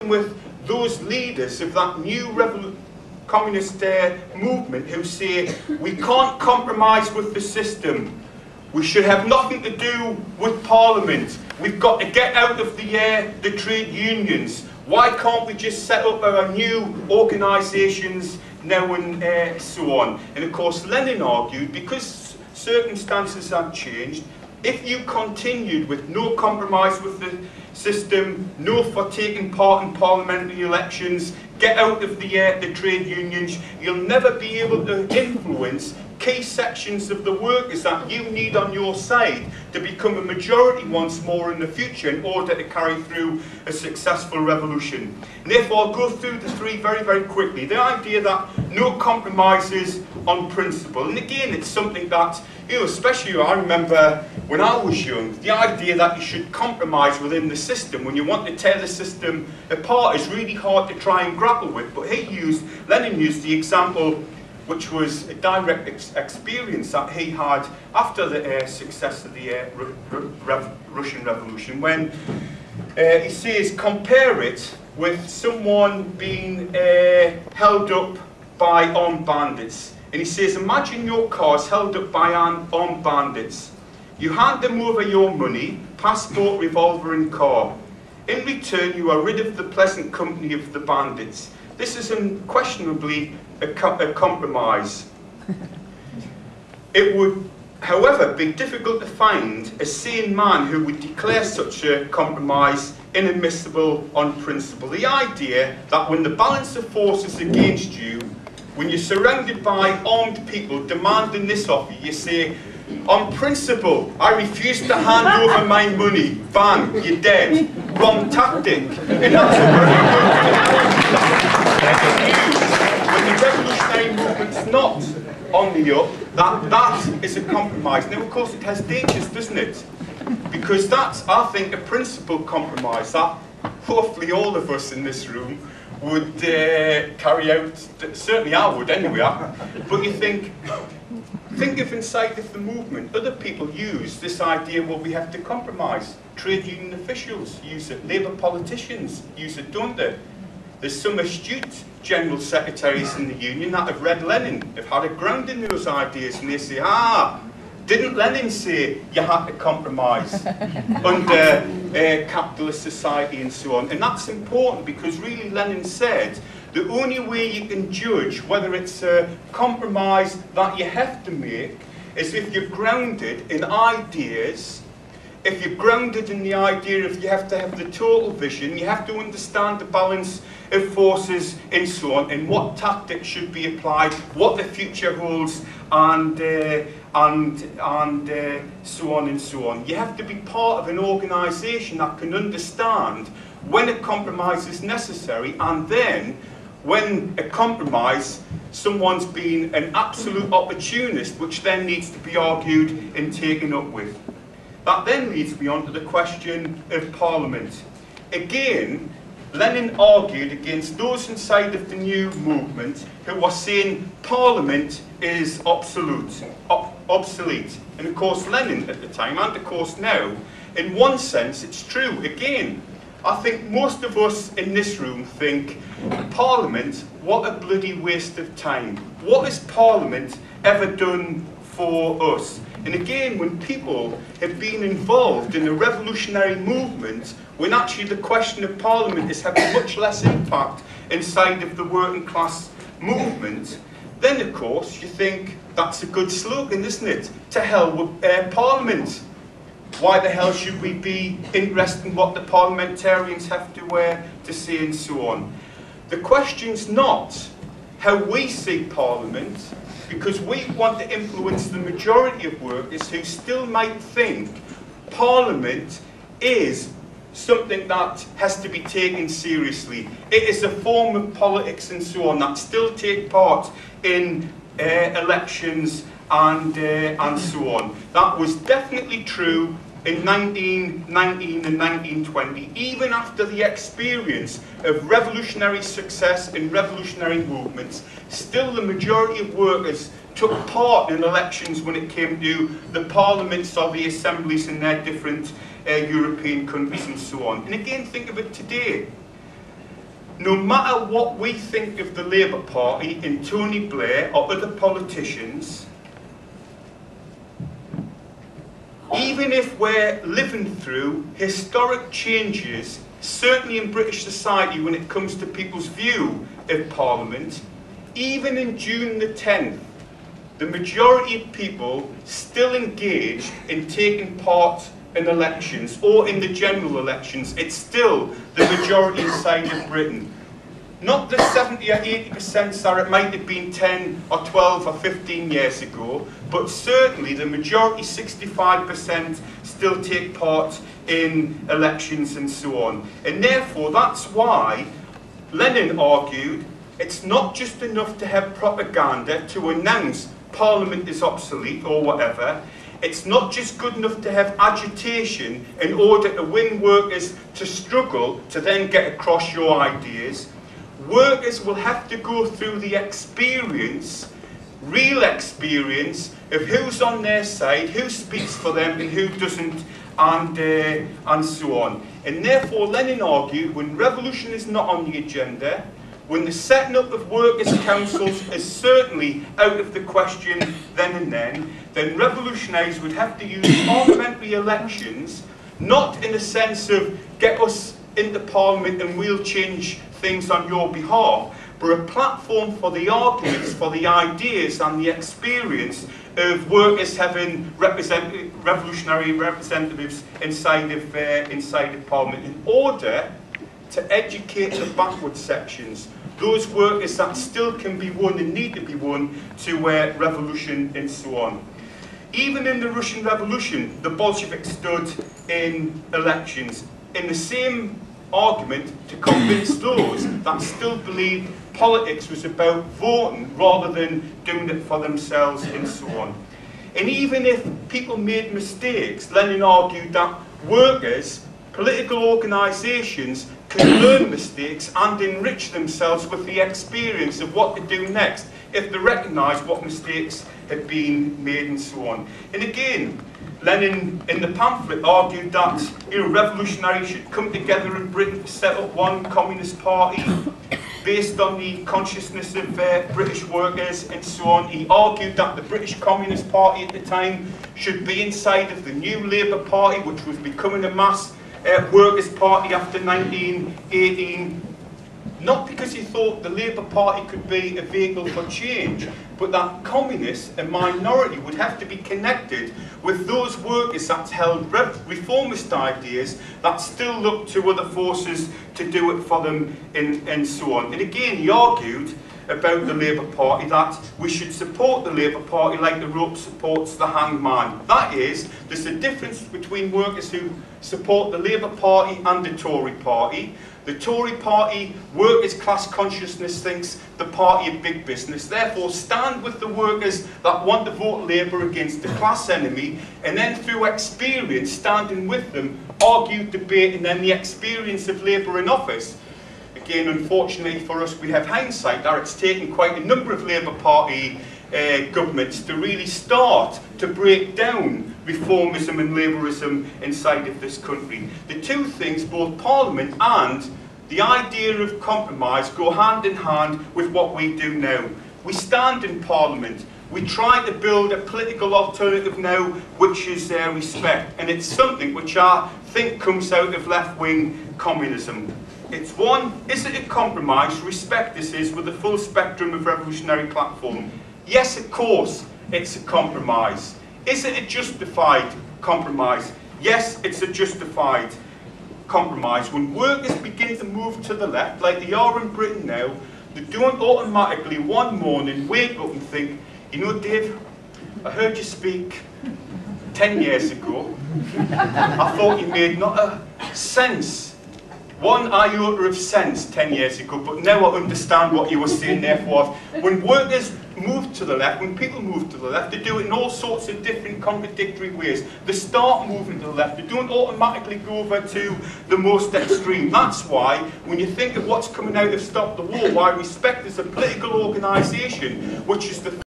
working with those leaders of that new communist movement who say we can't compromise with the system, we should have nothing to do with Parliament, we've got to get out of the trade unions, why can't we just set up our new organisations now and so on. And of course Lenin argued, because circumstances have changed, if you continued with no compromise with the system, no for taking part in parliamentary elections, get out of the trade unions, you'll never be able to influence key sections of the workers that you need on your side to become a majority once more in the future in order to carry through a successful revolution. And therefore I'll go through the three very, very quickly. The idea that no compromises on principle, and again it's something that, you know, especially I remember when I was young, the idea that you should compromise within the system when you want to tear the system apart is really hard to try and grapple with. But Lenin used the example, which was a direct experience that he had after the success of the Russian Revolution, when he says, compare it with someone being held up by armed bandits. And he says, imagine your car's held up by armed bandits. You hand them over your money, passport, revolver and car. In return, you are rid of the pleasant company of the bandits. This is unquestionably a compromise. It would, however, be difficult to find a sane man who would declare such a compromise inadmissible on principle. The idea that when the balance of forces against you, when you're surrounded by armed people demanding this of you, you say, on principle, I refuse to hand over my money. Bang, you're dead. Wrong tactic. And that's a when the revolutionary movement's not on the up, that is a compromise. Now, of course, it has dangers, doesn't it? Because that's, I think, a principle compromise that hopefully all of us in this room would carry out. Certainly I would anyway. But you think of inside of the movement, other people use this idea, well, we have to compromise. Trade union officials use it, Labour politicians use it, don't they? There's some astute general secretaries in the union that have read Lenin, have had a ground in those ideas, and they say, didn't Lenin say you had to compromise under capitalist society and so on? And that's important because really Lenin said the only way you can judge whether it's a compromise that you have to make is if you're grounded in ideas, if you're grounded in the idea of you have to have the total vision, you have to understand the balance of forces and so on, and what tactics should be applied, what the future holds, and so on and so on. You have to be part of an organisation that can understand when a compromise is necessary, and then when a compromise, someone's been an absolute opportunist, which then needs to be argued and taken up with. That then leads me on to the question of Parliament. Again, Lenin argued against those inside of the new movement who were saying Parliament is obsolete. And of course Lenin at the time, and of course now, in one sense it's true. Again, I think most of us in this room think, Parliament, what a bloody waste of time. What has Parliament ever done for us? And again, when people have been involved in a revolutionary movement, when actually the question of Parliament is having much less impact inside of the working class movement, then of course you think that's a good slogan, isn't it? To hell with Parliament. Why the hell should we be interested in what the parliamentarians have to say and so on? The question's not how we see Parliament, because we want to influence the majority of workers who still might think Parliament is something that has to be taken seriously. It is a form of politics and so on that still take part in elections and so on. That was definitely true in 1919 and 1920, even after the experience of revolutionary success in revolutionary movements, still the majority of workers took part in elections when it came to the parliaments or the assemblies in their different European countries and so on. And again, think of it today. no matter what we think of the Labour Party and Tony Blair or other politicians, even if we're living through historic changes, certainly in British society when it comes to people's view of Parliament, even in June the 10th, the majority of people still engaged in taking part in elections or in the general elections. It's still the majority inside of Britain. Not the 70 or 80% that it might have been 10 or 12 or 15 years ago, but certainly the majority, 65%, still take part in elections and so on. And therefore, that's why Lenin argued it's not just enough to have propaganda to announce Parliament is obsolete or whatever. It's not just good enough to have agitation in order to win workers to struggle to then get across your ideas. Workers will have to go through the experience, real experience, of who's on their side, who speaks for them and who doesn't, and so on. And therefore Lenin argued when revolution is not on the agenda, when the setting up of workers' councils is certainly out of the question then and then revolutionaries would have to use parliamentary elections, not in a sense of get us into Parliament and we'll change things on your behalf, but a platform for the arguments, for the ideas and the experience of workers having revolutionary representatives inside of Parliament in order to educate the backward sections, those workers that still can be won and need to be won to revolution and so on. Even in the Russian Revolution, the Bolsheviks stood in elections in the same argument to convince those that still believed politics was about voting rather than doing it for themselves and so on. And even if people made mistakes, Lenin argued that workers, political organisations can learn mistakes and enrich themselves with the experience of what to do next if they recognise what mistakes had been made and so on. And again, Lenin in the pamphlet argued that revolutionaries should come together in Britain to set up one communist party based on the consciousness of British workers and so on. He argued that the British Communist Party at the time should be inside of the new Labour Party, which was becoming a mass workers' party after 1918, not because he thought the Labour Party could be a vehicle for change, but that communists, a minority, would have to be connected with those workers that held reformist ideas that still looked to other forces to do it for them and so on. And again, he argued about the Labour Party that we should support the Labour Party like the rope supports the hangman. That is, there's a difference between workers who support the Labour Party and the Tory Party. The Tory Party, workers' class consciousness thinks the party of big business, therefore stand with the workers that want to vote Labour against the class enemy, and then through experience, standing with them, argue, debate, and then the experience of Labour in office. Again, unfortunately for us, we have hindsight that it's taken quite a number of Labour Party governments to really start to break down reformism and Labourism inside of this country. The two things, both Parliament and the idea of compromise, go hand in hand with what we do now. We stand in Parliament. We try to build a political alternative now which is respect, and it's something which I think comes out of left-wing communism. It's one, is it a compromise? Respect this is with the full spectrum of revolutionary platform. Yes, of course, it's a compromise. Is it a justified compromise? Yes, it's a justified compromise. When workers begin to move to the left, like they are in Britain now, they don't automatically one morning wake up and think, you know, Dave, I heard you speak 10 years ago. I thought you made not a sense, one iota of sense 10 years ago, but now I understand what you were saying therefore. When workers move to the left, when people move to the left, they do it in all sorts of different contradictory ways. They start moving to the left, they don't automatically go over to the most extreme. That's why, when you think of what's coming out of Stop the War, why Respect is a political organisation, which is the